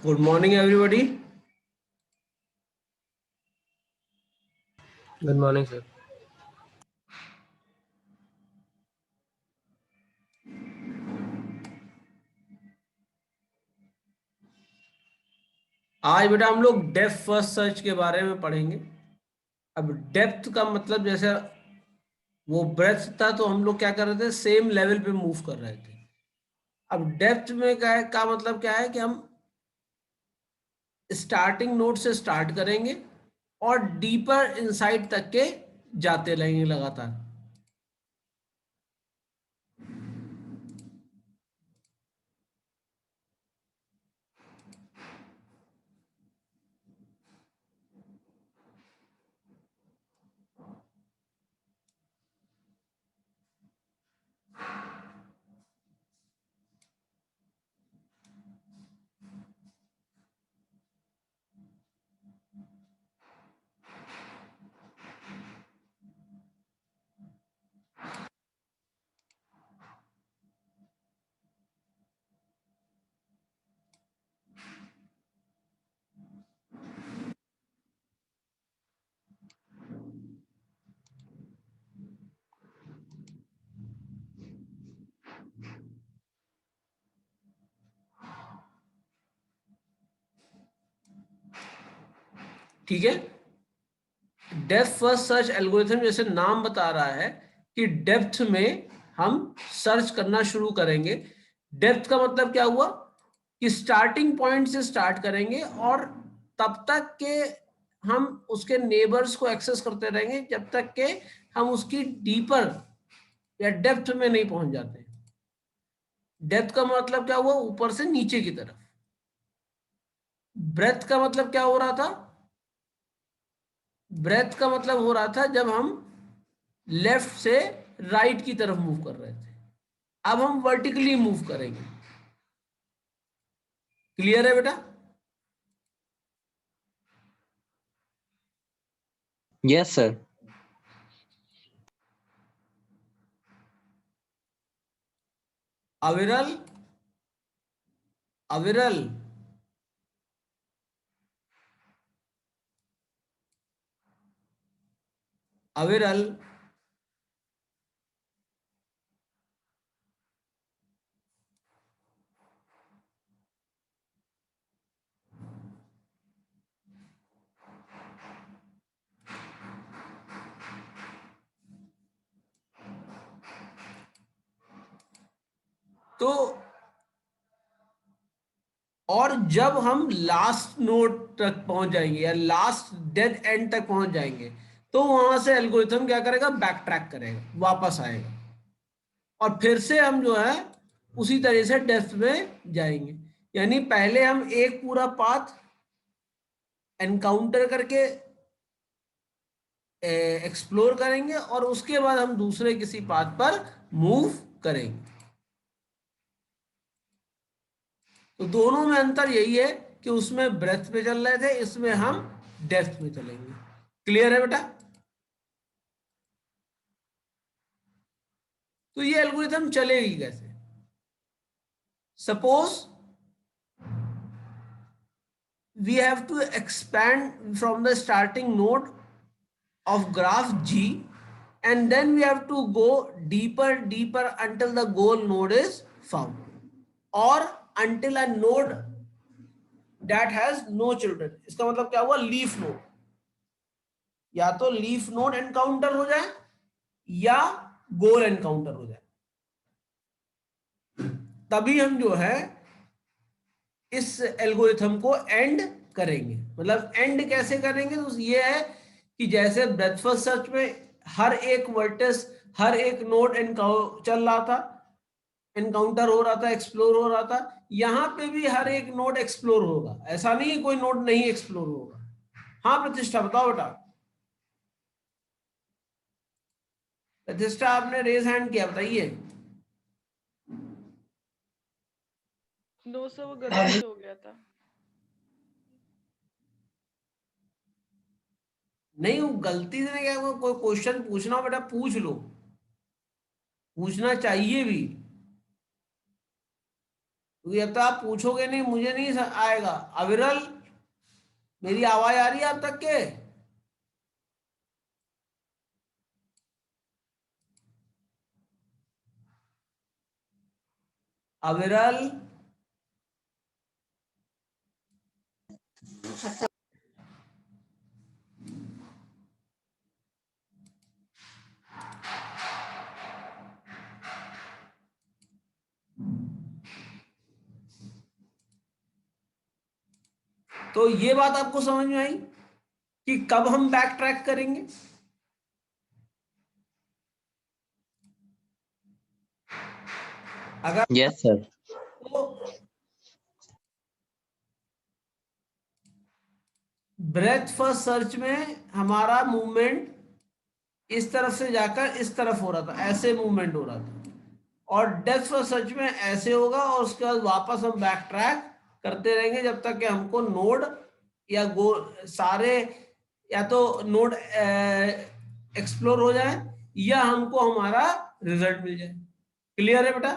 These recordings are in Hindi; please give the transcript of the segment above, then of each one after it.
Good morning, everybody. Good morning, sir. आज बेटा हम लोग डेप्थ फर्स्ट सर्च के बारे में पढ़ेंगे। अब डेप्थ का मतलब जैसे वो ब्रेथ था तो हम लोग क्या कर रहे थे, सेम लेवल पे मूव कर रहे थे। अब डेप्थ में क्या है, का मतलब क्या है कि हम स्टार्टिंग नोड से स्टार्ट करेंगे और डीपर इनसाइड तक के जाते रहेंगे लगातार। ठीक है, डेप्थ फर्स्ट सर्च एल्गोरिथम जैसे नाम बता रहा है कि डेप्थ में हम सर्च करना शुरू करेंगे। डेप्थ का मतलब क्या हुआ कि स्टार्टिंग पॉइंट से स्टार्ट करेंगे और तब तक के हम उसके नेबर्स को एक्सेस करते रहेंगे जब तक के हम उसकी डीपर या डेप्थ में नहीं पहुंच जाते। डेप्थ का मतलब क्या हुआ, ऊपर से नीचे की तरफ। ब्रेथ का मतलब क्या हो रहा था, ब्रेथ का मतलब हो रहा था जब हम लेफ्ट से राइट की तरफ मूव कर रहे थे। अब हम वर्टिकली मूव करेंगे। क्लियर है बेटा? Yes, sir. अविरल, अविरल, अविरल, तो और जब हम लास्ट नोड तक पहुंच जाएंगे या लास्ट डेड एंड तक पहुंच जाएंगे तो वहां से एल्गोरिथम क्या करेगा, बैक ट्रैक करेगा, वापस आएगा और फिर से हम जो है उसी तरह से डेप्थ में जाएंगे। यानी पहले हम एक पूरा पाथ एनकाउंटर करके एक्सप्लोर करेंगे और उसके बाद हम दूसरे किसी पाथ पर मूव करेंगे। तो दोनों में अंतर यही है कि उसमें ब्रेथ पे चल रहे थे, इसमें हम डेप्थ में चलेंगे। क्लियर है बेटा? तो ये एल्गोरिथम चलेगी कैसे? Suppose we have to expand from the starting node of graph G, and then we have to go deeper until the goal node is found, or until a node that has no children। इसका मतलब क्या हुआ, लीफ नोड। या तो लीफ नोड एनकाउंटर हो जाए या गोल एनकाउंटर हो जाए, तभी हम जो है इस एल्गोरिथम को एंड करेंगे। मतलब एंड कैसे करेंगे, तो ये है कि जैसे ब्रेथ फर्स्ट सर्च में हर एक वर्टेक्स, हर एक नोड चल रहा था, एनकाउंटर हो रहा था, एक्सप्लोर हो रहा था, यहां पे भी हर एक नोड एक्सप्लोर होगा। ऐसा नहीं है कोई नोड नहीं एक्सप्लोर होगा। हाँ प्रतिष्ठा बताओ बेटा। प्रतिष्ठा आपने रेज हैंड किया, बताइए। 200 वो गलती से हो गया था। नहीं, वो गलती से नहीं क्या, कोई क्वेश्चन पूछना हो बेटा पूछ लो, पूछना चाहिए भी। क्योंकि जब तक आप पूछोगे नहीं मुझे नहीं आएगा। अविरल, मेरी आवाज आ रही है आप तक के? अविरल, तो ये बात आपको समझ में आई कि कब हम बैक ट्रैक करेंगे? अगर यस सर। तो ब्रेथ फर्स्ट सर्च में हमारा मूवमेंट इस तरफ से जाकर इस तरफ हो रहा था, ऐसे मूवमेंट हो रहा था, और डेप्थ फर्स्ट सर्च में ऐसे होगा, और उसके बाद वापस हम बैक ट्रैक करते रहेंगे जब तक कि हमको नोड या गो सारे या तो नोड एक्सप्लोर हो जाए या हमको हमारा रिजल्ट मिल जाए। क्लियर है बेटा?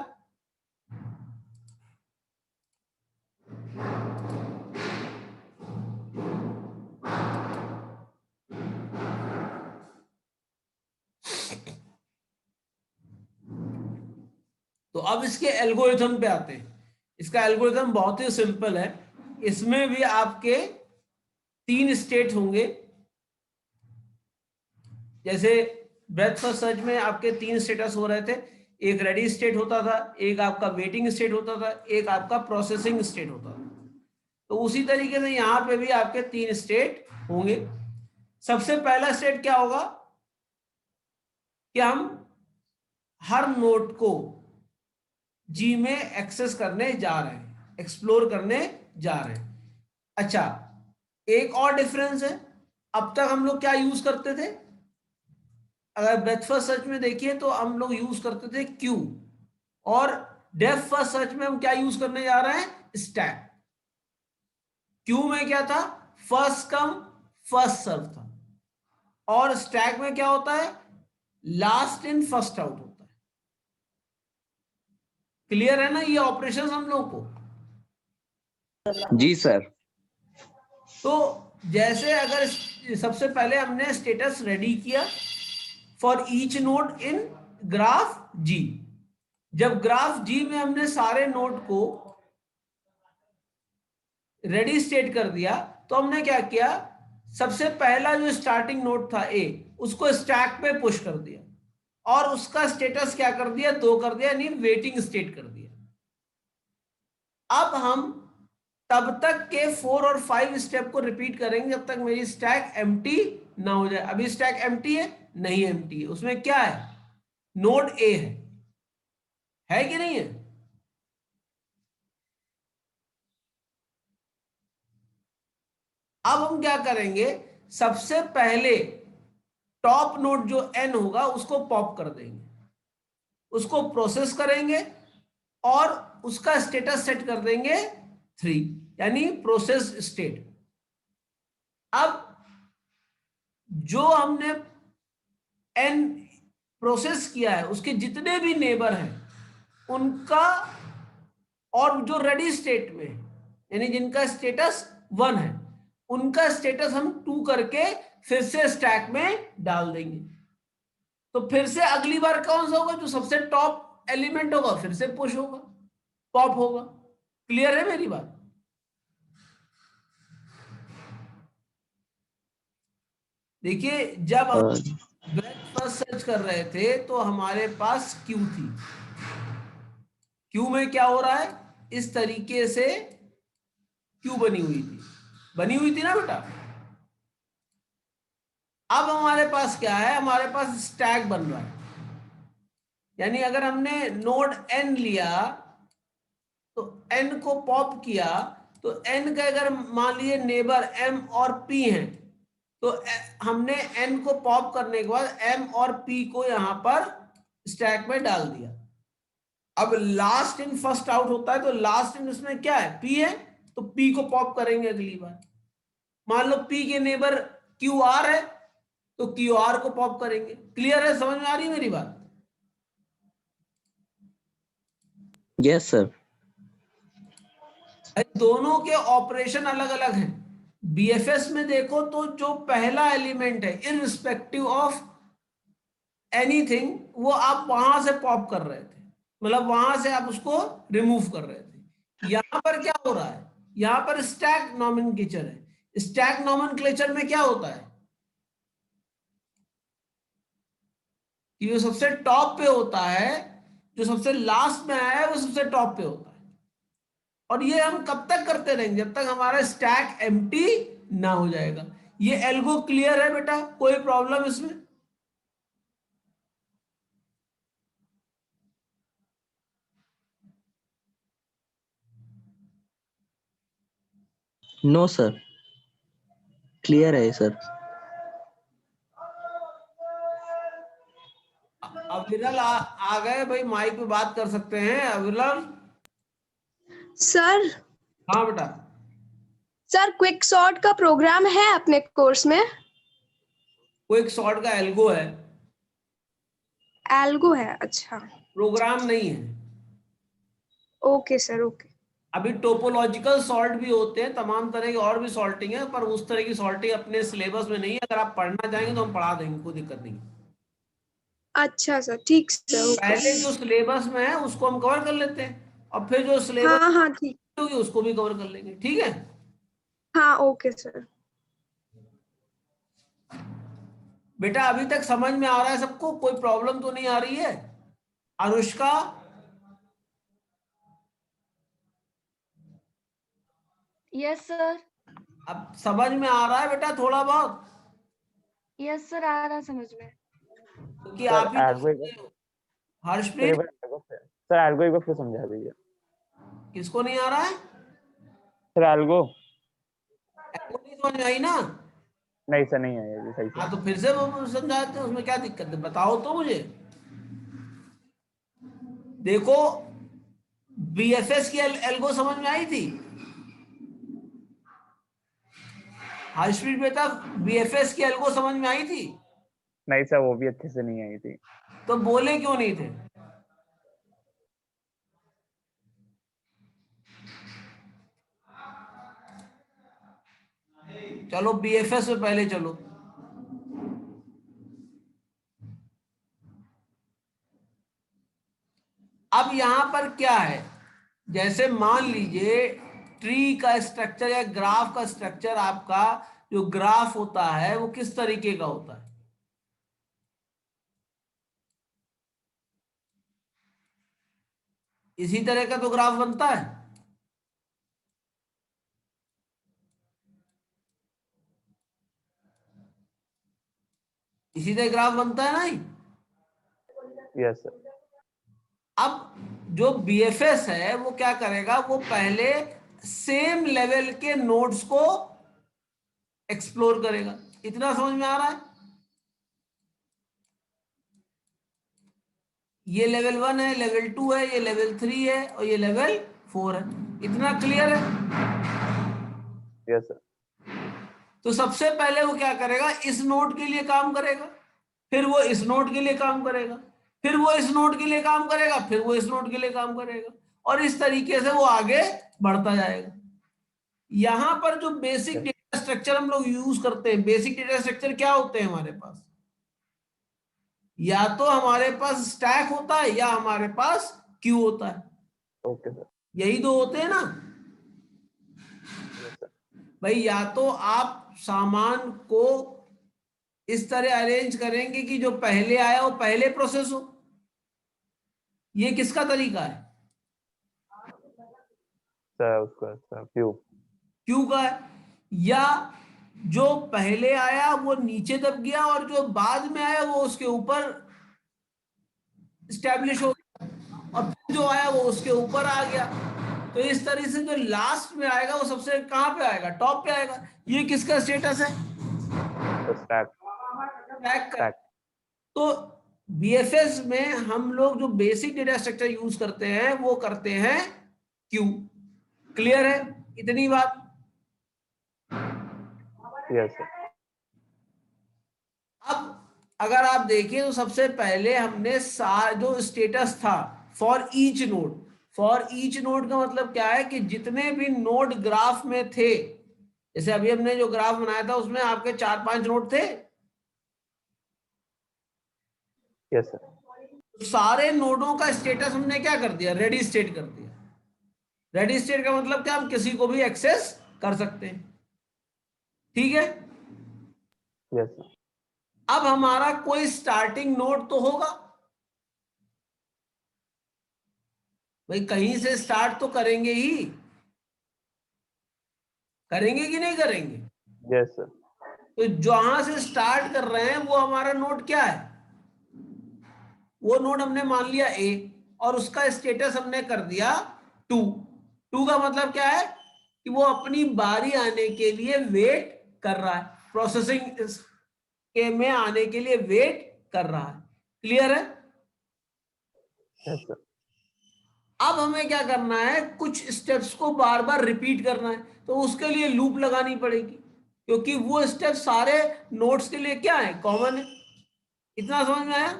तो अब इसके एल्गोरिथम पे आते हैं। इसका एल्गोरिथम बहुत ही सिंपल है। इसमें भी आपके 3 स्टेट होंगे। जैसे ब्रेथ फर्स्ट सर्च में आपके 3 स्टेटस हो रहे थे, एक रेडी स्टेट होता था, एक आपका वेटिंग स्टेट होता था, एक आपका प्रोसेसिंग स्टेट होता था। तो उसी तरीके से यहां पे भी आपके 3 स्टेट होंगे। सबसे पहला स्टेट क्या होगा कि हम हर नोड को जी में एक्सेस करने जा रहे हैं, एक्सप्लोर करने जा रहे हैं। अच्छा, एक और डिफरेंस है। अब तक हम लोग क्या यूज करते थे? अगर ब्रेथ फर्स्ट सर्च में देखिए तो हम लोग यूज करते थे क्यू, और डेप्थ फर्स्ट सर्च में हम क्या यूज करने जा रहे हैं? स्टैक। क्यू में क्या था? फर्स्ट कम फर्स्ट सर्व था, और स्टैक में क्या होता है? लास्ट इन फर्स्ट आउट होता है। क्लियर है ना ये ऑपरेशन हम लोग को? जी सर। तो जैसे अगर सबसे पहले हमने स्टेटस रेडी किया for each node in graph जी। जब ग्राफ जी में हमने सारे नोड को रेडी स्टेट कर दिया, तो हमने क्या किया? सबसे पहला जो स्टार्टिंग नोड था ए, उसको स्टैक पे पुश कर दिया, और उसका स्टेटस क्या कर दिया? 2 कर दिया, यानी वेटिंग स्टेट कर दिया। अब हम तब तक के 4 और 5 स्टेप को रिपीट करेंगे जब तक मेरी स्टैक एम्प्टी ना हो जाए। अभी स्टैक एम्प्टी है? नहीं एम्प्टी है। उसमें क्या है? नोड ए है कि नहीं है? अब हम क्या करेंगे? सबसे पहले टॉप नोड जो एन होगा उसको पॉप कर देंगे, उसको प्रोसेस करेंगे, और उसका स्टेटस सेट कर देंगे 3, यानी प्रोसेस स्टेट। अब जो हमने एन प्रोसेस किया है उसके जितने भी नेबर हैं उनका, और जो रेडी स्टेट में यानी जिनका स्टेटस 1 है, उनका स्टेटस हम 2 करके फिर से स्टैक में डाल देंगे। तो फिर से अगली बार कौन सा होगा? जो सबसे टॉप एलिमेंट होगा फिर से पुश होगा, पॉप होगा। क्लियर है मेरी बात? देखिए, जब हम ब्रेथ फर्स्ट सर्च कर रहे थे तो हमारे पास क्यू थी। क्यू में क्या हो रहा है? इस तरीके से क्यू बनी हुई थी ना बेटा? अब हमारे पास क्या है? हमारे पास स्टैक बन रहा है। यानी अगर हमने नोड एन लिया तो एन को पॉप किया, तो एन का अगर मान लीजिए नेबर एम और पी हैं, तो हमने एन को पॉप करने के बाद एम और पी को यहां पर स्टैक में डाल दिया। अब लास्ट इन फर्स्ट आउट होता है, तो लास्ट इन उसमें क्या है? पी है, तो पी को पॉप करेंगे अगली बार। मान लो पी के नेबर क्यू आर है, तो क्यू आर को पॉप करेंगे। क्लियर है? समझ में आ रही है मेरी बात? Yes sir. दोनों के ऑपरेशन अलग अलग हैं। बीएफएस में देखो तो जो पहला एलिमेंट है इररिस्पेक्टिव ऑफ एनीथिंग, वो आप वहां से पॉप कर रहे थे, मतलब वहां से आप उसको रिमूव कर रहे थे। यहां पर क्या हो रहा है, यहां पर स्टैक नॉमेनक्लेचर है। स्टैक नॉमेनक्लेचर में क्या होता है कि जो सबसे टॉप पे होता है, जो सबसे लास्ट में आया है वो सबसे टॉप पे होता है। और ये हम कब तक करते रहेंगे, जब तक हमारा स्टैक एम्प्टी ना हो जाएगा। ये एल्गो क्लियर है बेटा, कोई प्रॉब्लम इसमें? नो सर, क्लियर है सर। अविरल आ गए भाई, माइक पे बात कर सकते हैं अविरल। सर हाँ बेटा। सर क्विक सॉर्ट का प्रोग्राम है अपने कोर्स में? क्विक सॉर्ट का एल्गो है, एल्गो है, अच्छा। प्रोग्राम नहीं है। Okay sir, okay. अभी टोपोलॉजिकल सॉल्ट भी होते हैं, तमाम तरह की और भी सॉल्टिंग है, पर उस तरह की सॉल्टिंग अपने सिलेबस में नहीं है। अगर आप पढ़ना चाहेंगे तो हम पढ़ा देंगे, कोई दिक्कत नहीं है। अच्छा सर, ठीक सर, ओके। पहले जो सिलेबस में है उसको हम कवर कर लेते हैं, और फिर जो सिलेबस हाँ हाँ ठीक। होगी उसको भी कवर कर लेंगे, ठीक है? हाँ ओके सर। बेटा अभी तक समझ में आ रहा है सबको, कोई प्रॉब्लम तो नहीं आ रही है? Anushka, yes sir. अब समझ में आ रहा है बेटा थोड़ा बहुत? यस सर, आ रहा समझ में। क्योंकि आप ही तो समझे हो। हर्षप्रीत, सर एल्गो एक बार फिर समझा दीजिए। किसको नहीं आ रहा है? सर एल्गो आपको नहीं समझ में आई ना? नहीं सर, नहीं आया जी सही हाँ से। तो फिर से वो समझाते हैं, उसमें क्या दिक्कत है, बताओ तो मुझे। देखो, बीएफएस की एल्गो समझ में आई थी? हर्षप्रीत बेटा, बीएफएस की एल्गो समझ में आई थी? नहीं सर, वो भी अच्छे से नहीं आई थी। तो बोले क्यों नहीं थे? चलो बीएफएस में पहले चलो। अब यहां पर क्या है, जैसे मान लीजिए ट्री का स्ट्रक्चर या ग्राफ का स्ट्रक्चर, आपका जो ग्राफ होता है वो किस तरीके का होता है? इसी तरह का तो ग्राफ बनता है। इसी तरह ग्राफ बनता है नहीं? Yes sir. अब जो बीएफएस है वो क्या करेगा, वो पहले सेम लेवल के नोड्स को एक्सप्लोर करेगा। इतना समझ में आ रहा है? ये लेवल 1 है, लेवल 2 है, ये लेवल 3 है, और ये लेवल 4 है। इतना क्लियर है? Yes sir. तो सबसे पहले वो क्या करेगा, इस नोड के लिए काम करेगा, फिर वो इस नोड के लिए काम करेगा, फिर वो इस नोड के लिए काम करेगा, फिर वो इस नोड के लिए काम करेगा, और इस तरीके से वो आगे बढ़ता जाएगा। यहां पर जो बेसिक डेटा स्ट्रक्चर हम लोग यूज करते हैं, बेसिक डेटा स्ट्रक्चर क्या होते हैं हमारे पास? या तो हमारे पास स्टैक होता है या हमारे पास क्यू होता है। Okay sir. यही दो होते हैं ना भाई। या तो आप सामान को इस तरह अरेंज करेंगे कि जो पहले आया वो पहले प्रोसेस हो, ये किसका तरीका है? सर उसका सर क्यू का है। या जो पहले आया वो नीचे दब गया और जो बाद में आया वो उसके ऊपर स्टैब्लिश हो गया, और फिर जो आया वो उसके ऊपर आ गया। तो इस तरह से जो लास्ट में आएगा वो सबसे कहां पे आएगा, टॉप पे आएगा। ये किसका स्टेटस है? स्टैक। स्टैक का। तो बीएफएस में हम लोग जो बेसिक डेटा स्ट्रक्चर यूज करते हैं वो करते हैं क्यू। क्लियर है इतनी बात? Yes sir. अब अगर आप देखें तो सबसे पहले हमने जो स्टेटस था for each node, for each node का मतलब क्या है कि जितने भी नोड ग्राफ में थे, जैसे अभी हमने जो ग्राफ बनाया था उसमें आपके 4-5 नोड थे, यस सर। सारे नोडों का स्टेटस हमने क्या कर दिया, रेडी स्टेट कर दिया। रेडी स्टेट का मतलब क्या, हम किसी को भी एक्सेस कर सकते हैं, ठीक है। Yes sir. अब हमारा कोई स्टार्टिंग नोड तो होगा भाई, कहीं से स्टार्ट तो करेंगे ही, करेंगे कि नहीं करेंगे। Yes sir. तो जहां से स्टार्ट कर रहे हैं वो हमारा नोड क्या है, वो नोड हमने मान लिया ए, और उसका स्टेटस हमने कर दिया 2। 2 का मतलब क्या है कि वो अपनी बारी आने के लिए वेट कर रहा है, प्रोसेसिंग के में आने के लिए वेट कर रहा है। क्लियर है। Yes sir. अब हमें क्या करना है, कुछ स्टेप्स को बार बार रिपीट करना है, तो उसके लिए लूप लगानी पड़ेगी, क्योंकि वो स्टेप सारे नोड्स के लिए क्या है, कॉमन है। इतना समझ में आया।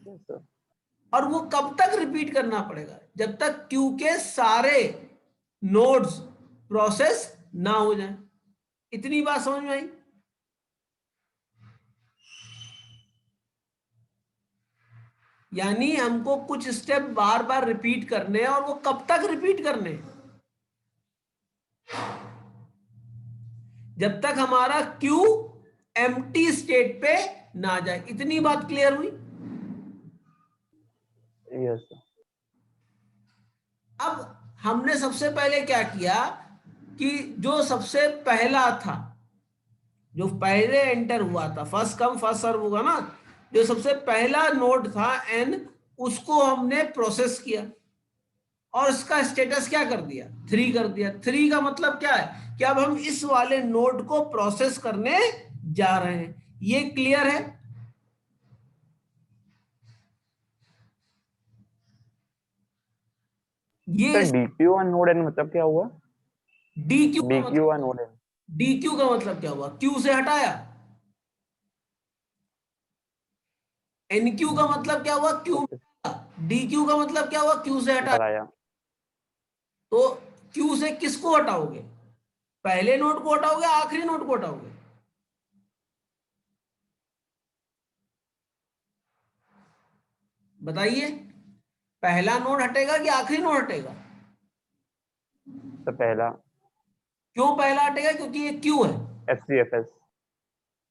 Yes sir. और वो कब तक रिपीट करना पड़ेगा, जब तक क्यू के सारे नोड्स प्रोसेस ना हो जाए। इतनी बात समझ में आई। यानी हमको कुछ स्टेप बार बार रिपीट करने हैं, और वो कब तक रिपीट करने हैं, जब तक हमारा क्यू एम्प्टी स्टेट पे ना जाए। इतनी बात क्लियर हुई। Yes sir. अब हमने सबसे पहले क्या किया कि जो सबसे पहला था, जो पहले एंटर हुआ था, फर्स्ट कम फर्स्ट सर्व होगा ना, जो सबसे पहला नोड था एन, उसको हमने प्रोसेस किया और इसका स्टेटस क्या कर दिया, 3 कर दिया। 3 का मतलब क्या है कि अब हम इस वाले नोड को प्रोसेस करने जा रहे हैं। ये क्लियर है। ये सर DQ और नोड एन मतलब क्या हुआ? DQ का DQ और मतलब, नोड एन। DQ का मतलब क्या हुआ, Q से हटाया। NQ का मतलब क्या हुआ, Q। ओके। DQ का मतलब क्या हुआ, Q से हटाया। बताया। तो Q से किसको हटाओगे, पहले नोड को हटाओगे, आखिरी नोड को हटाओगे। बताइए, पहला नोड हटेगा कि आखिरी नोड हटेगा। तो पहला क्यों पहला हटेगा, क्योंकि ये Q है, FCFS।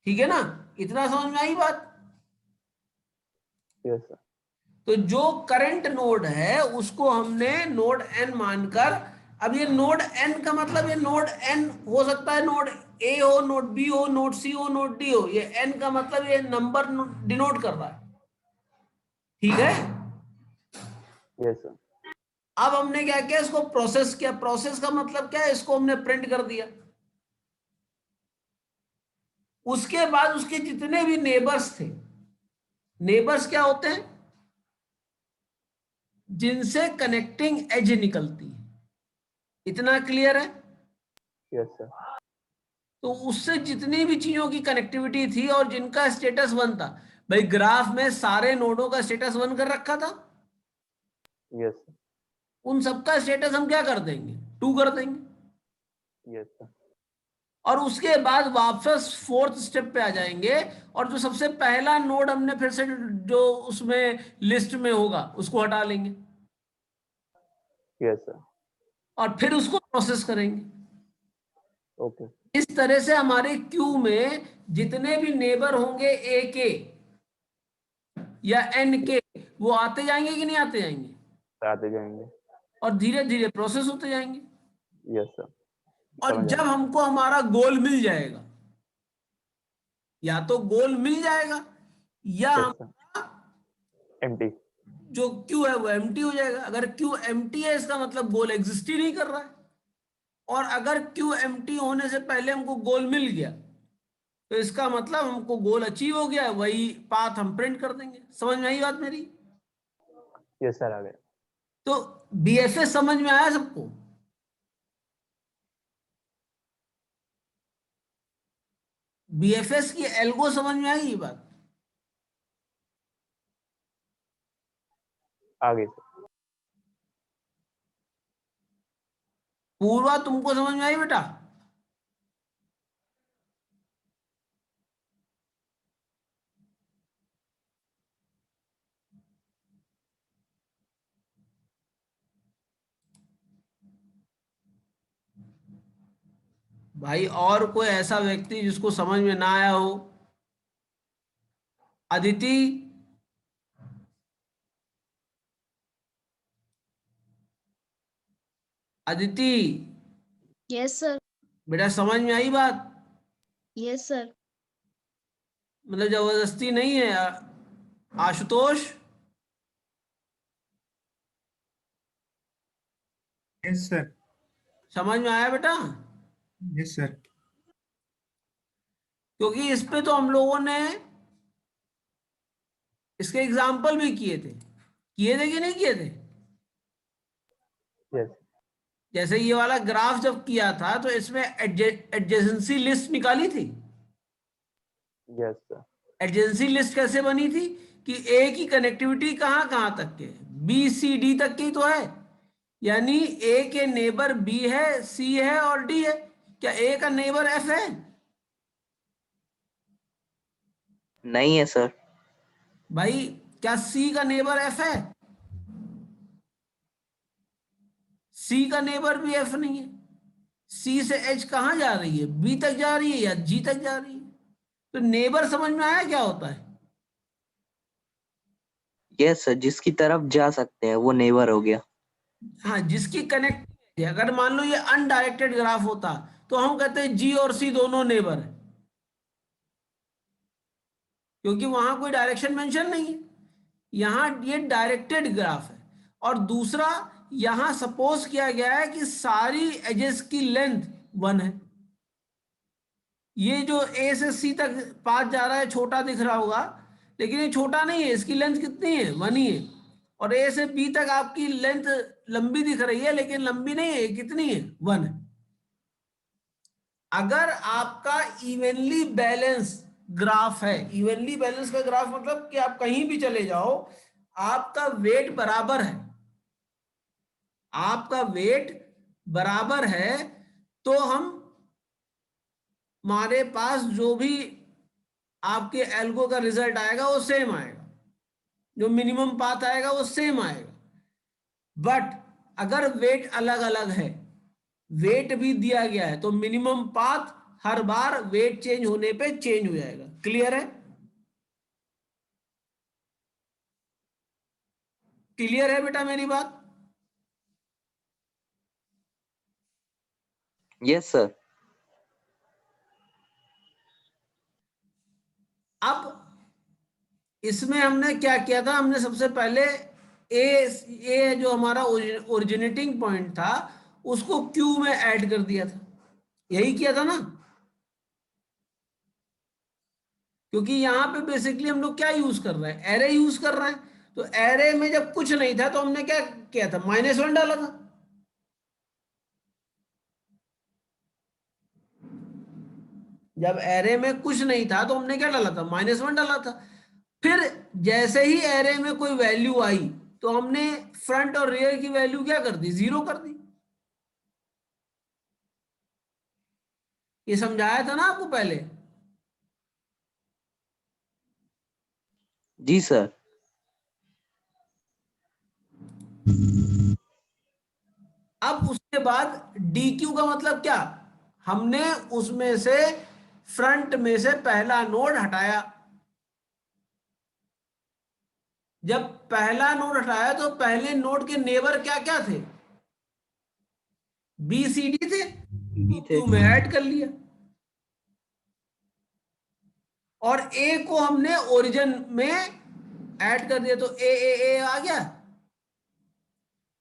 ठीक है ना। इतना समझ में आई बात। Yes sir. तो जो करंट नोड है उसको हमने नोड n मानकर, अब ये नोड n का मतलब, ये नोड n हो सकता है नोड a हो, नोड b हो, नोड c हो, नोड d हो। ये n का मतलब ये नंबर डिनोट कर रहा है, ठीक है। Yes sir. अब हमने क्या किया, इसको प्रोसेस किया। प्रोसेस का मतलब क्या है, इसको हमने प्रिंट कर दिया। उसके बाद उसके जितने भी नेबर्स थे, नेबर्स क्या होते हैं, जिनसे कनेक्टिंग एज निकलती है। इतना क्लियर है। Yes sir. तो उससे जितनी भी चीजों की कनेक्टिविटी थी और जिनका स्टेटस 1 था, भाई ग्राफ में सारे नोडों का स्टेटस 1 कर रखा था, यस सर। उन सबका स्टेटस हम क्या कर देंगे, 2 कर देंगे। Yes sir. और उसके बाद वापस 4th स्टेप पे आ जाएंगे, और जो सबसे पहला नोड हमने फिर से जो उसमें लिस्ट में होगा उसको हटा लेंगे, यस सर। और फिर उसको प्रोसेस करेंगे। ओके। इस तरह से हमारे क्यू में जितने भी नेबर होंगे ए के या एन के, वो आते जाएंगे कि नहीं आते जाएंगे, आते जाएंगे। और धीरे धीरे प्रोसेस होते जाएंगे। Yes sir. और समझ जब आया। हमको हमारा गोल मिल जाएगा, या तो गोल मिल जाएगा या यस हम सर। एम्प्टी। जो क्यू है वो एम्प्टी हो जाएगा। अगर क्यू एम्प्टी है इसका मतलब गोल एग्जिस्ट ही नहीं कर रहा है। और अगर क्यू एम्प्टी होने से पहले हमको गोल मिल गया, तो इसका मतलब हमको गोल अचीव हो गया है, वही पाथ हम प्रिंट कर देंगे। समझ में आई बात मेरी। यस सर, आ गया। तो बीएफएस समझ में आया सबको। बीएफएस की एल्गो समझ में आई ये बात। आ गई सर। पूर्वा तुमको समझ में आई बेटा? भाई और कोई ऐसा व्यक्ति जिसको समझ में ना आया हो? Aditi, Aditi yes sir. बेटा समझ में आई बात? Yes sir. मतलब जबरदस्ती नहीं है। Ashutosh, yes sir. समझ में आया बेटा? Yes sir. क्योंकि इस पे तो हम लोगों ने इसके एग्जाम्पल भी किए थे कि नहीं किए थे? यस जैसे ये वाला ग्राफ जब किया था तो इसमें एडजेसेंसी लिस्ट निकाली थी। यस सर एडजेंसी लिस्ट कैसे बनी थी कि ए की कनेक्टिविटी कहाँ कहाँ तक के, बी सी डी तक की तो है, यानी ए के नेबर बी है, सी है और डी है। क्या ए का नेबर एफ है? नहीं है सर। भाई क्या सी का नेबर एफ है? सी का नेबर भी एफ नहीं है। सी से एच कहाँ जा रही है? बी तक जा रही है या जी तक जा रही है? तो नेबर समझ में आया क्या होता है? यस सर, जिसकी तरफ जा सकते हैं वो नेबर हो गया। हाँ, जिसकी कनेक्ट, अगर मान लो ये अनडायरेक्टेड ग्राफ होता तो हम कहते हैं जी और सी दोनों नेबर है, क्योंकि वहां कोई डायरेक्शन मेंशन नहीं है। यहां ये डायरेक्टेड ग्राफ है। और दूसरा, यहां सपोज किया गया है कि सारी एजेस की लेंथ 1 है। ये जो ए से सी तक पाथ जा रहा है छोटा दिख रहा होगा, लेकिन ये छोटा नहीं है, इसकी लेंथ कितनी है? 1 ही है। और ए से बी तक आपकी लेंथ लंबी दिख रही है, लेकिन लंबी नहीं है, कितनी है? 1 है। अगर आपका इवनली बैलेंस ग्राफ है, इवनली बैलेंस का ग्राफ मतलब कि आप कहीं भी चले जाओ, आपका वेट बराबर है, आपका वेट बराबर है, तो हम, हमारे पास जो भी आपके एल्गो का रिजल्ट आएगा वो सेम आएगा, जो मिनिमम पाथ आएगा वो सेम आएगा। बट अगर वेट अलग अलग है, वेट भी दिया गया है, तो मिनिमम पाथ हर बार वेट चेंज होने पे चेंज हो जाएगा। क्लियर है? क्लियर है बेटा मेरी बात? Yes sir. अब इसमें हमने क्या किया था? हमने सबसे पहले ए ए जो हमारा ओरिजिनेटिंग पॉइंट था उसको क्यू में ऐड कर दिया था। यही किया था ना? क्योंकि यहां पे बेसिकली हम लोग क्या यूज कर रहे हैं? एरे यूज कर रहे हैं। तो एरे में जब कुछ नहीं था तो हमने क्या किया था? -1 डाला था। जब एरे में कुछ नहीं था तो हमने क्या डाला था? -1 डाला था। फिर जैसे ही एरे में कोई वैल्यू आई तो हमने फ्रंट और रियर की वैल्यू क्या कर दी? 0 कर दी। ये समझाया था ना आपको पहले? जी सर। अब उसके बाद DQ का मतलब क्या? हमने उसमें से फ्रंट में से पहला नोड हटाया। जब पहला नोड हटाया तो पहले नोड के नेबर क्या क्या थे? BCD थे, डी थे। क्यू में ऐड कर लिया। और ए को हमने ओरिजिन में ऐड कर दिया, तो ए आ गया,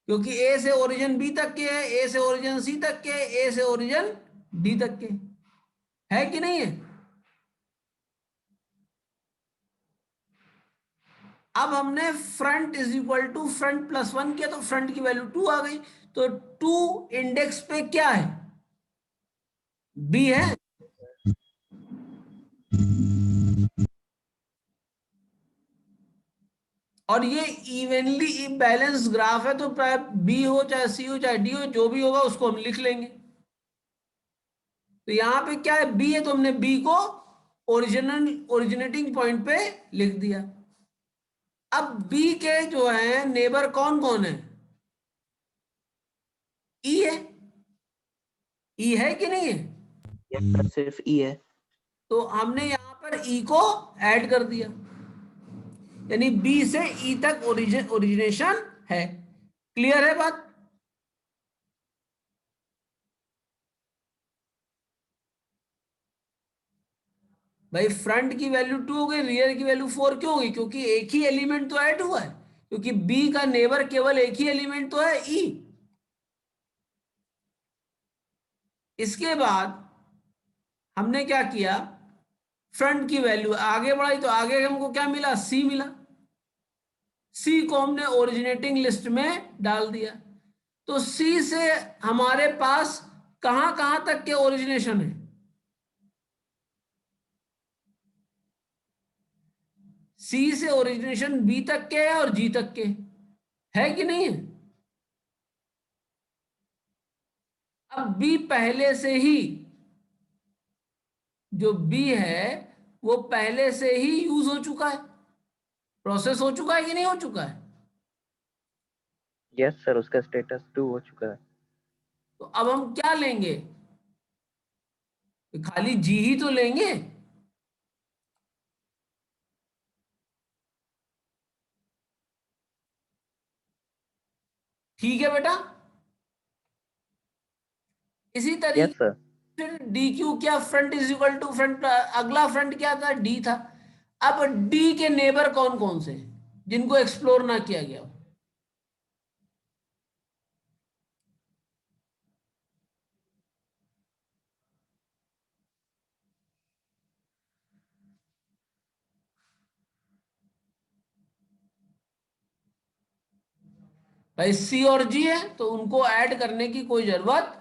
क्योंकि ए से ओरिजिन बी तक के है, ए से ओरिजिन सी तक के, ए से ओरिजिन डी तक के, है कि नहीं है? अब हमने front is equal to front plus 1 किया तो फ्रंट की वैल्यू 2 आ गई। तो 2 इंडेक्स पे क्या है? बी है। और ये इवनली बैलेंस ग्राफ है, तो चाहे बी हो चाहे सी हो चाहे डी हो, जो भी होगा उसको हम लिख लेंगे। तो यहाँ पे क्या है, बी है तो हमने बी को ओरिजिनेटिंग पॉइंट पे लिख दिया। अब बी के जो है नेबर कौन कौन है, ई है, ई है कि नहीं है? यस सर, सिर्फ ई है। तो हमने यहां पर ई को ऐड कर दिया, यानी बी से ई तक ओरिजिनेशन है। क्लियर है बात? भाई फ्रंट की वैल्यू 2 हो गई, रियर की वैल्यू 4 क्यों हो गई? क्योंकि एक ही एलिमेंट तो ऐड हुआ है, क्योंकि बी का नेबर केवल एक ही एलिमेंट तो है, ई। इसके बाद हमने क्या किया, फ्रंट की वैल्यू आगे बढ़ाई, तो आगे हमको क्या मिला, सी मिला। सी को हमने ओरिजिनेटिंग लिस्ट में डाल दिया। तो सी से हमारे पास कहां कहां तक के ओरिजिनेशन है, सी से ओरिजिनेशन बी तक के है और जी तक के है कि नहीं है? अब बी पहले से ही, जो बी है वो पहले से ही यूज हो चुका है, प्रोसेस हो चुका है कि नहीं हो चुका है? यस सर, उसका स्टेटस 2 हो चुका है। तो अब हम क्या लेंगे, खाली जी ही तो लेंगे। ठीक है बेटा, इसी तरीके यस सर। डी क्यू क्या, front is equal to front, अगला फ्रंट क्या था, डी था। अब डी के नेबर कौन कौन से जिनको एक्सप्लोर ना किया गया? भाई सी और जी है तो उनको ऐड करने की कोई जरूरत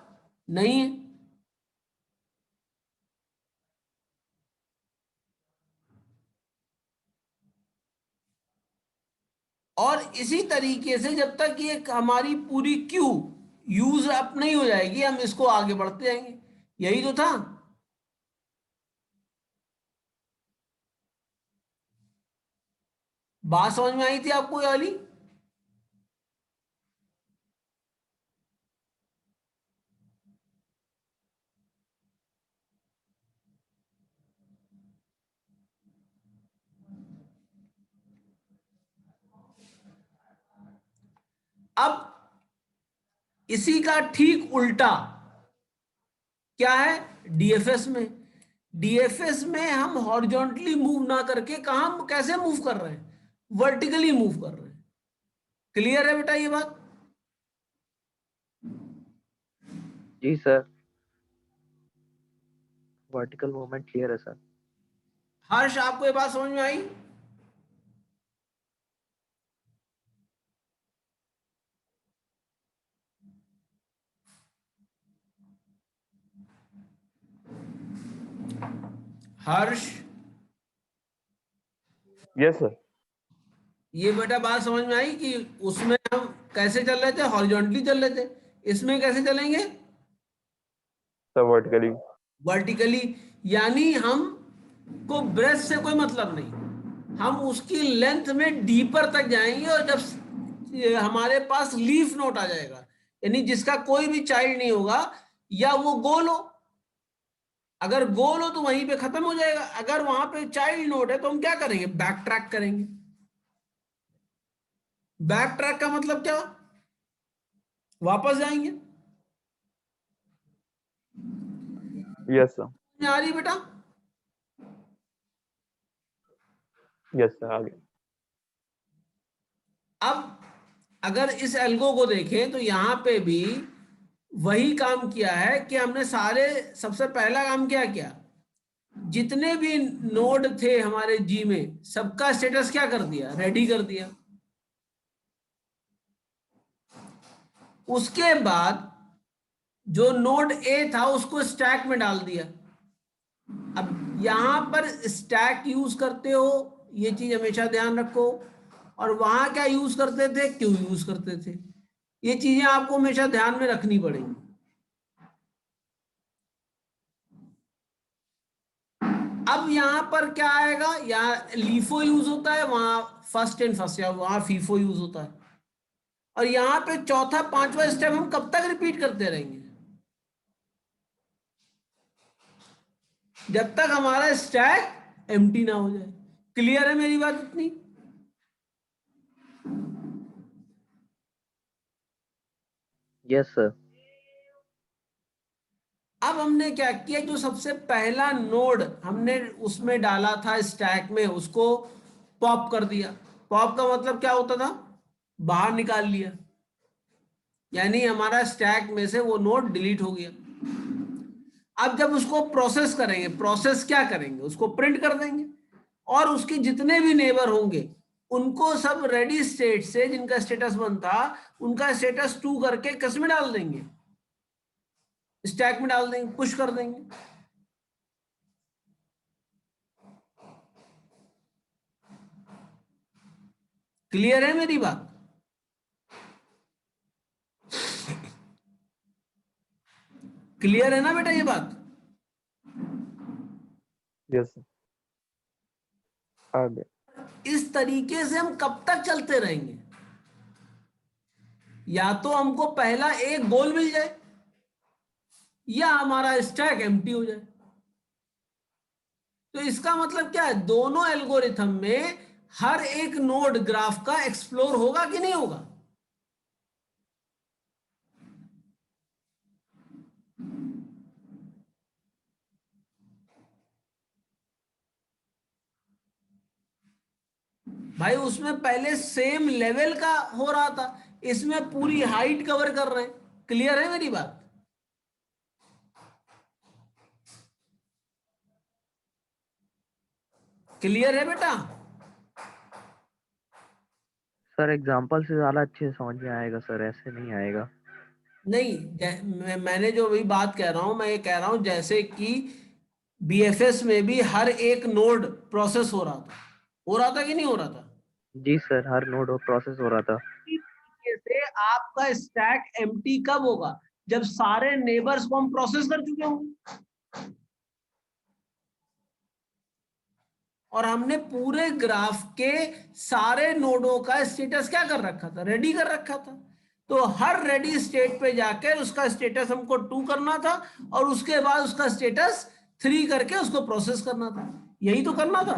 नहीं है। और इसी तरीके से जब तक ये हमारी पूरी क्यू यूज अप नहीं हो जाएगी, हम इसको आगे बढ़ते जाएंगे। यही तो था। बात समझ में आई थी आपको ये वाली? अब इसी का ठीक उल्टा क्या है डीएफएस में। डीएफएस में हम हॉरिजॉन्टली मूव ना करके कहां कैसे मूव कर रहे हैं, वर्टिकली मूव कर रहे हैं। क्लियर है बेटा ये बात? जी सर, वर्टिकल मूवमेंट क्लियर है सर। हर्ष आपको ये बात समझ में आई? हर्ष, यस सर। ये बेटा बात समझ में आई कि उसमें हम कैसे चल रहे थे, हॉरिजॉन्टली चल रहे थे, इसमें कैसे चलेंगे, सर वर्टिकली। वर्टिकली। यानी हम को ब्रेथ से कोई मतलब नहीं, हम उसकी लेंथ में डीपर तक जाएंगे, और जब हमारे पास लीफ नोट आ जाएगा, यानी जिसका कोई भी चाइल्ड नहीं होगा, या वो गोल हो, अगर गोल हो तो वहीं पे खत्म हो जाएगा। अगर वहां पे चाइल्ड नोट है तो हम क्या करेंगे, बैक ट्रैक करेंगे। बैक ट्रैक का मतलब क्या, वापस जाएंगे। Yes sir. आ रही बेटा? यस सर, आगे। अब अगर इस एल्गो को देखें तो यहां पे भी वही काम किया है कि हमने सबसे पहला काम क्या किया, जितने भी नोड थे हमारे जी में सबका स्टेटस क्या कर दिया, रेडी कर दिया। उसके बाद जो नोड ए था उसको स्टैक में डाल दिया। अब यहां पर स्टैक यूज करते हो, ये चीज हमेशा ध्यान रखो। और वहां क्या यूज करते थे, क्यों यूज करते थे। ये चीजें आपको हमेशा ध्यान में रखनी पड़ेंगी। अब यहाँ पर क्या आएगा, यहाँ लीफो यूज होता है, वहां फर्स्ट एंड फर्स्ट, या वहां फीफो यूज होता है। और यहाँ पे चौथा पांचवा स्टेप हम कब तक रिपीट करते रहेंगे, जब तक हमारा स्टैक एम्प्टी ना हो जाए। क्लियर है मेरी बात इतनी? Yes sir. अब हमने क्या किया, जो सबसे पहला नोड हमने उसमें डाला था स्टैक में, उसको पॉप कर दिया। पॉप का मतलब क्या होता था, बाहर निकाल लिया, यानी हमारा स्टैक में से वो नोड डिलीट हो गया। अब जब उसको प्रोसेस करेंगे, प्रोसेस क्या करेंगे, उसको प्रिंट कर देंगे, और उसके जितने भी नेबर होंगे उनको सब रेडी स्टेट से, जिनका स्टेटस 1 था, उनका स्टेटस 2 करके किस में डाल देंगे, स्टैक में डाल देंगे, पुश कर देंगे। क्लियर है मेरी बात? क्लियर है ना बेटा ये बात? यस सर, आ गया। इस तरीके से हम कब तक चलते रहेंगे, या तो हमको पहला एक गोल मिल जाए, या हमारा स्टैक एम्प्टी हो जाए। तो इसका मतलब क्या है, दोनों एल्गोरिथम में हर एक नोड ग्राफ का एक्सप्लोर होगा कि नहीं होगा। भाई उसमें पहले सेम लेवल का हो रहा था, इसमें पूरी हाइट कवर कर रहे हैं। क्लियर है मेरी बात? क्लियर है बेटा? सर एग्जाम्पल से ज्यादा अच्छे से समझ में आएगा सर, ऐसे नहीं आएगा। नहीं, मैंने जो अभी बात कह रहा हूं, मैं ये कह रहा हूं जैसे कि बीएफएस में भी हर एक नोड प्रोसेस हो रहा था कि नहीं हो रहा था। जी सर, हर नोड प्रोसेस हो रहा था। इसी तरीके से आपका स्टैक एम्प्टी कब होगा, जब सारे नेबर्स को हम प्रोसेस कर चुके होंगे, और हमने पूरे ग्राफ के सारे नोडों का स्टेटस क्या कर रखा था, रेडी कर रखा था। तो हर रेडी स्टेट पे जाकर उसका स्टेटस हमको 2 करना था, और उसके बाद उसका स्टेटस 3 करके उसको प्रोसेस करना था। यही तो करना था।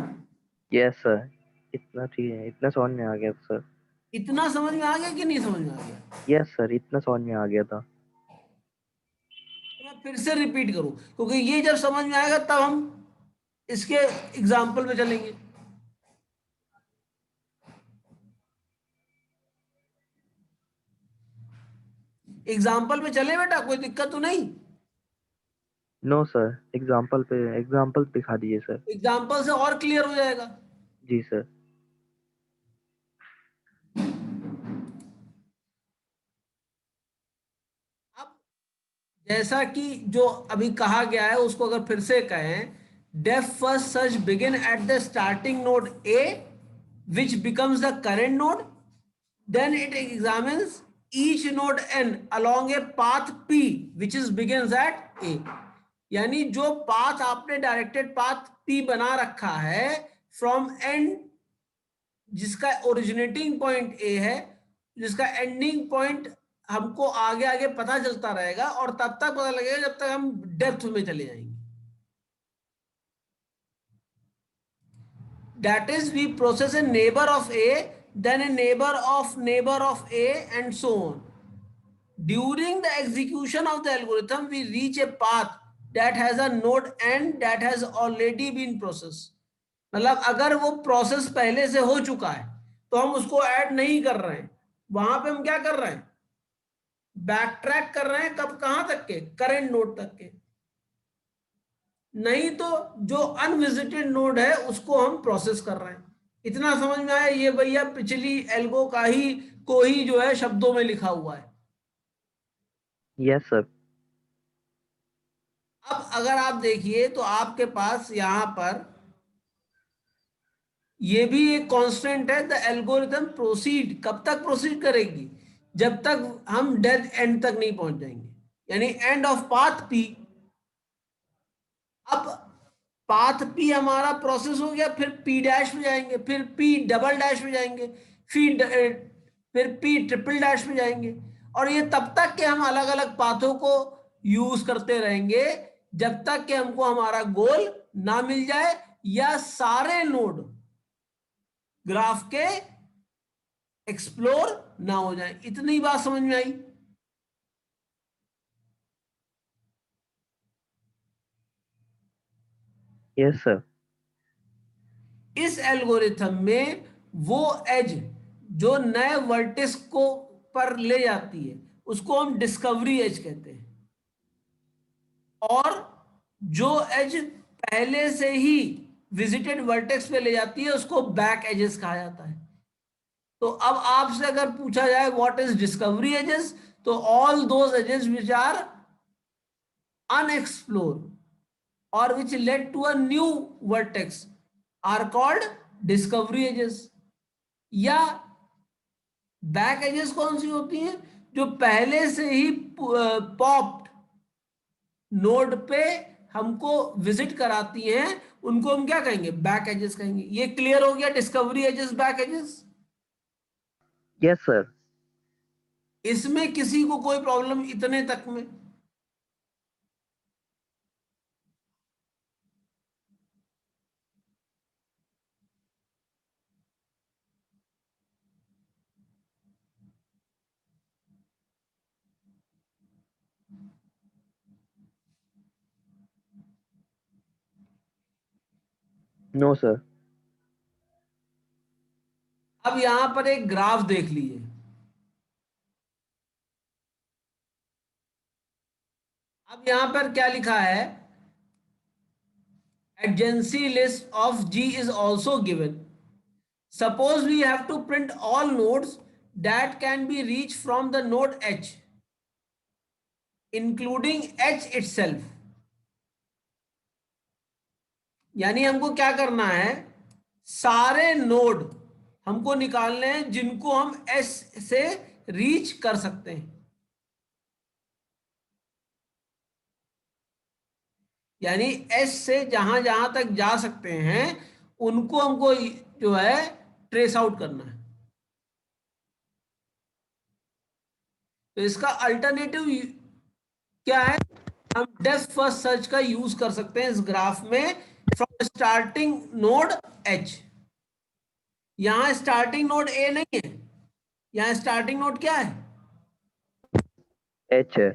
यस सर, इतना ठीक है, इतना समझ में आ गया सर। इतना समझ में आ गया कि नहीं समझ में आ गया? यस सर, इतना समझ में आ गया था। तो मैं फिर से रिपीट करूं, क्योंकि ये जब समझ में आएगा तब हम इसके एग्जाम्पल पे चलेंगे। एग्जाम्पल पे चले बेटा, कोई दिक्कत तो नहीं? नो सर, एग्जाम्पल दिखा दीजिए सर। एग्जाम्पल से और क्लियर हो जाएगा। जी सर। अब जैसा कि जो अभी कहा गया है उसको अगर फिर से कहें, depth first search begin at the starting node A which becomes the current node, then it examines each node n along a path p which is begins at a। यानी जो पाथ आपने डायरेक्टेड पाथ p बना रखा है फ्रॉम एंड, जिसका ओरिजिनेटिंग पॉइंट ए है, जिसका एंडिंग पॉइंट हमको आगे आगे पता चलता रहेगा, और तब तक पता लगेगा जब तक हम डेप्थ में चले जाएंगे। That is, we process a neighbor of A, then a neighbor of A, and so on. During the execution of the algorithm, we reach a path that has a node n that has already been processed. मतलब अगर वो प्रोसेस पहले से हो चुका है तो हम उसको ऐड नहीं कर रहे हैं, वहां पे हम क्या कर रहे हैं, बैक ट्रैक कर रहे हैं, कब कहां तक के, करेंट नोड तक के। नहीं तो जो अनविजिटेड नोड है उसको हम प्रोसेस कर रहे हैं। इतना समझ में आया? ये भैया पिछली एल्गो का ही को ही जो है शब्दों में लिखा हुआ है। Yes sir. अब अगर आप देखिए तो आपके पास यहां पर ये भी एक कांस्टेंट है, द एल्गोरिथम प्रोसीड, कब तक प्रोसीड करेगी, जब तक हम डेड एंड तक नहीं पहुंच जाएंगे, यानी एंड ऑफ पाथ पी। अब पाथ पी हमारा प्रोसेस हो गया, फिर पी डैश में जाएंगे, फिर पी डबल डैश में जाएंगे, फिर पी ट्रिपल डैश में जाएंगे, और ये तब तक कि हम अलग अलग पाथों को यूज करते रहेंगे जब तक कि हमको हमारा गोल ना मिल जाए या सारे नोड ग्राफ के एक्सप्लोर ना हो जाए। इतनी बात समझ में आई? Yes sir. इस एल्गोरिथम में वो एज जो नए वर्टिस को पर ले जाती है उसको हम डिस्कवरी एज कहते हैं, और जो एज पहले से ही विजिटेड वर्टेक्स पे ले जाती है उसको बैक एजेस कहा जाता है। तो अब आपसे अगर पूछा जाए व्हाट इज डिस्कवरी एजेस, तो all those edges which are unexplored or which led to a new vertex are called discovery edges। या बैक एजेस कौन सी होती हैं, जो पहले से ही पॉप्ड नोड पे हमको विजिट कराती हैं, उनको हम क्या कहेंगे, बैक एजेस कहेंगे। ये क्लियर हो गया, discovery edges, back edges. Yes sir. इसमें किसी को कोई प्रॉब्लम इतने तक में? No sir. अब यहां पर एक ग्राफ देख लीजिए। अब यहां पर क्या लिखा है, adjacency list of G is also given। Suppose we have to print all nodes that can be reached from the node H, including H itself। यानी हमको क्या करना है, सारे नोड हमको निकालने हैं जिनको हम S से रीच कर सकते हैं। यानी S से जहां जहां तक जा सकते हैं उनको हमको जो है ट्रेस आउट करना है। तो इसका अल्टरनेटिव क्या है, हम डेप्थ फर्स्ट सर्च का यूज कर सकते हैं इस ग्राफ में, फ्रॉम स्टार्टिंग नोड एच। यहां स्टार्टिंग नोड ए नहीं है, यहां स्टार्टिंग नोड क्या है, एच है।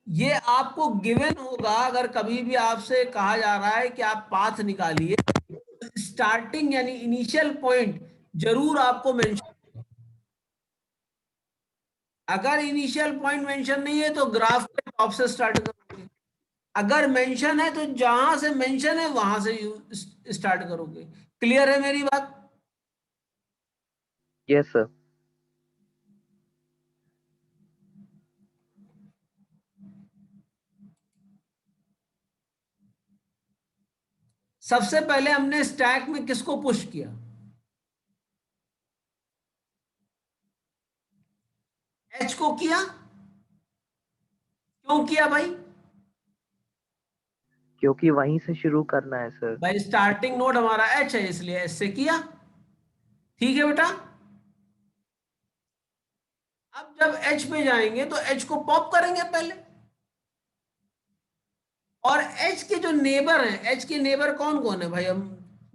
ये आपको गिवन होगा। अगर कभी भी आपसे कहा जा रहा है कि आप पाथ निकालिए, स्टार्टिंग यानी इनिशियल पॉइंट जरूर आपको मेंशन। अगर इनिशियल पॉइंट मेंशन नहीं है तो ग्राफ के टॉप से स्टार्ट करोगे, अगर मेंशन है तो जहां से मेंशन है वहां से स्टार्ट करोगे। क्लियर है मेरी बात? Yes sir. सबसे पहले हमने स्टैक में किसको पुश किया, एच को किया। क्यों किया भाई? क्योंकि वहीं से शुरू करना है सर। भाई स्टार्टिंग नोड हमारा एच है इसलिए एच से किया। ठीक है बेटा। अब जब एच पे जाएंगे तो एच को पॉप करेंगे पहले, और एच के जो नेबर हैं, एच के नेबर कौन कौन है भाई, हम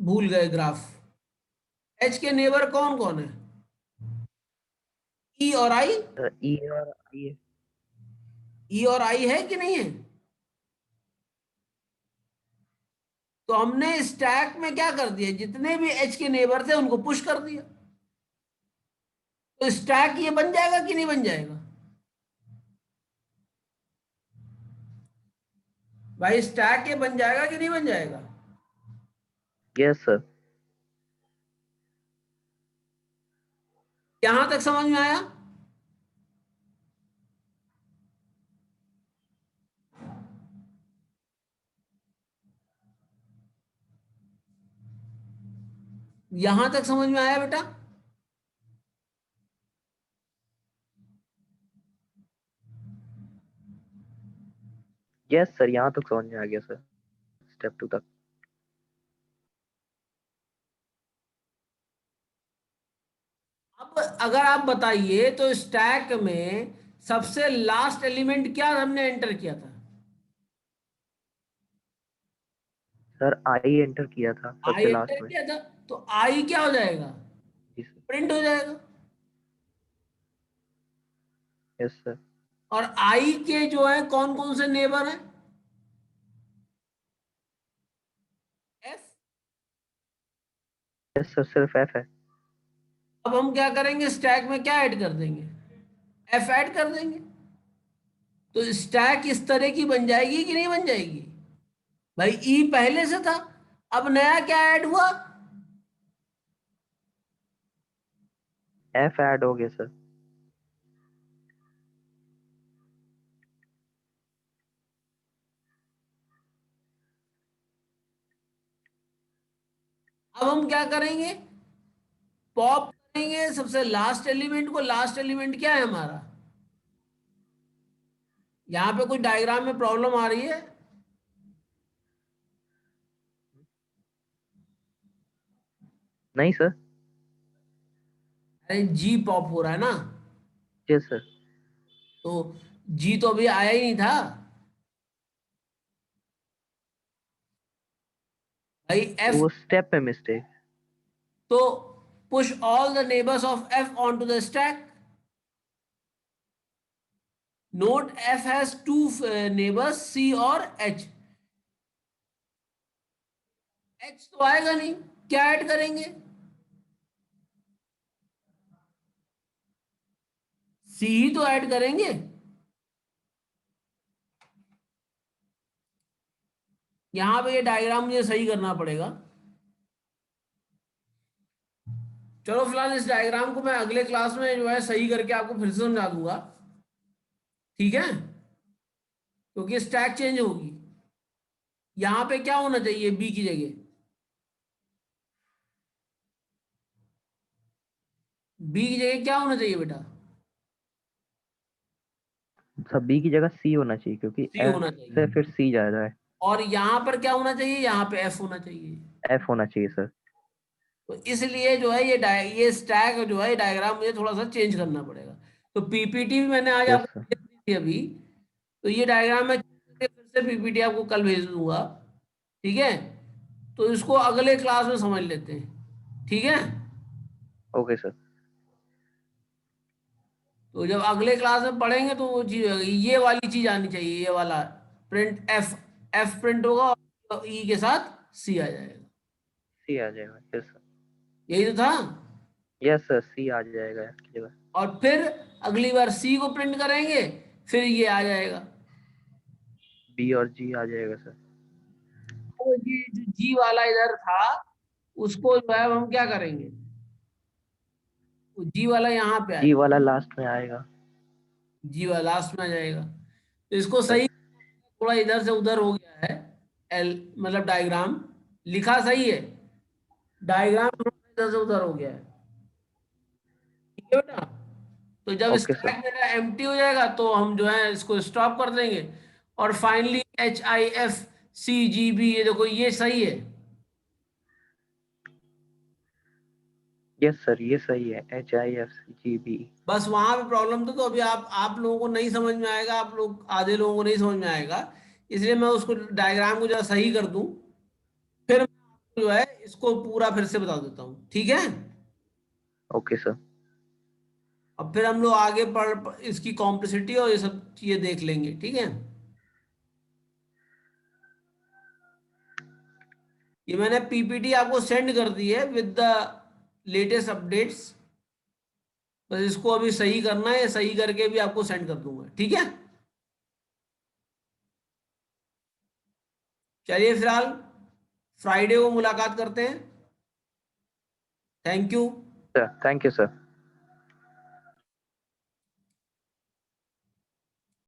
भूल गए ग्राफ। एच के नेबर कौन कौन है, ई और आई। ई और आई है। ई और आई है कि नहीं है? तो हमने स्टैक में क्या कर दिया, जितने भी एच के नेबर थे उनको पुश कर दिया। तो स्टैक ये बन जाएगा कि नहीं बन जाएगा भाई, स्टैक ये बन जाएगा कि नहीं बन जाएगा? Yes sir. यहां तक समझ में आया? यहां तक समझ में आया बेटा? यस सर, यहाँ तक समझ में आ गया सर, स्टेप 2 तक। अब अगर आप बताइए तो स्टैक में सबसे लास्ट एलिमेंट क्या हमने एंटर किया था? सर आई एंटर किया था आई सबसे एंटर लास्ट में। किया था, तो आई क्या हो जाएगा? जी सर। प्रिंट हो जाएगा। Yes sir. और आई के जो है कौन कौन से नेबर हैं? एफ। यस सर, सिर्फ एफ है। अब हम क्या करेंगे, स्टैक में क्या ऐड कर देंगे? एफ ऐड कर देंगे। तो स्टैक इस तरह की बन जाएगी कि नहीं बन जाएगी? भाई ई पहले से था, अब नया क्या ऐड हुआ? एफ ऐड हो गया सर। अब हम क्या करेंगे, पॉप करेंगे सबसे लास्ट एलिमेंट को। लास्ट एलिमेंट क्या है हमारा? यहां पे कोई डायग्राम में प्रॉब्लम आ रही है? नहीं सर। अरे जी पॉप हो रहा है ना, यस सर। तो जी तो अभी आया ही नहीं था भाई। एफ, वो स्टेप पे मिस्टेक। तो push all the neighbours of F on to the stack. Note F has two neighbours C और एच। एच तो आएगा नहीं, क्या ऐड करेंगे? सी ही तो ऐड करेंगे। यहां पे ये डायग्राम मुझे सही करना पड़ेगा। चलो फिलहाल इस डायग्राम को मैं अगले क्लास में जो है सही करके आपको फिर से समझा दूंगा, ठीक है? क्योंकि स्टैक चेंज होगी। यहां पे क्या होना चाहिए बी की जगह? बी की जगह क्या होना चाहिए बेटा? सब बी की जगह सी होना चाहिए, क्योंकि सी एफ होना से चाहिए। फिर सी जा रहा है। और यहां पर क्या होना चाहिए? यहां पे एफ होना चाहिए। एफ होना चाहिए सर। तो इसलिए जो है ये स्टैक जो है डायग्राम मुझे थोड़ा सा चेंज करना पड़ेगा। तो पीपीटी भी मैंने आज यस आपको सर। भेज दी थी अभी। तो ये डायग्राम मैं फिर से पीपीटी आपको कल भेज दूंगा, ठीक है? तो इसको अगले क्लास में समझ लेते हैं, ठीक है? Okay sir. तो जब अगले क्लास में पढ़ेंगे तो वो चीज, ये वाली चीज आनी चाहिए, ये वाला प्रिंट एफ। एफ प्रिंट होगा और ई के साथ सी आ जाएगा। सी आ जाएगा। Yes sir. यही तो था। यस सर, सी आ जाएगा एफ की जगह। और फिर अगली बार सी को प्रिंट करेंगे, फिर ये आ जाएगा। बी और जी आ जाएगा सर। तो ये जो जी वाला इधर था, उसको जो है हम क्या करेंगे, वो जी वाला यहाँ पे जी आएगा। वाला लास्ट में आएगा। जी वाला लास्ट में आ जाएगा। तो इसको सही, यस। थोड़ा इधर से उधर हो गया है। एल मतलब डायग्राम लिखा सही है, डायग्राम थोड़ा इधर से उधर हो गया है, ठीक है बेटा? तो जब ओके सर। स्टैक मेरा एम्प्टी हो जाएगा तो हम जो है इसको स्टॉप कर देंगे। और finally H I F C G B, ये देखो ये सही है। यस सर, ये सही है, H I F C G B. बस वहां पे प्रॉब्लम था, तो अभी आप लोगों को नहीं समझ में आएगा, आप लोग आधे लोगों को नहीं समझ में आएगा। इसलिए मैं उसको डायग्राम को जरा सही कर दूं, फिर मैं आपको जो है इसको पूरा फिर से बता देता हूँ, ठीक है? Okay sir. अब फिर हम लोग आगे इसकी कॉम्प्लेक्सिटी और ये सब चीजें देख लेंगे, ठीक है? ये मैंने पीपीटी आपको सेंड कर दी है विद द लेटेस्ट अपडेट्स। बस इसको अभी सही करना है, सही करके भी आपको सेंड कर दूंगा, ठीक है? चलिए फिलहाल फ्राइडे को मुलाकात करते हैं। Thank you. Sir thank you sir.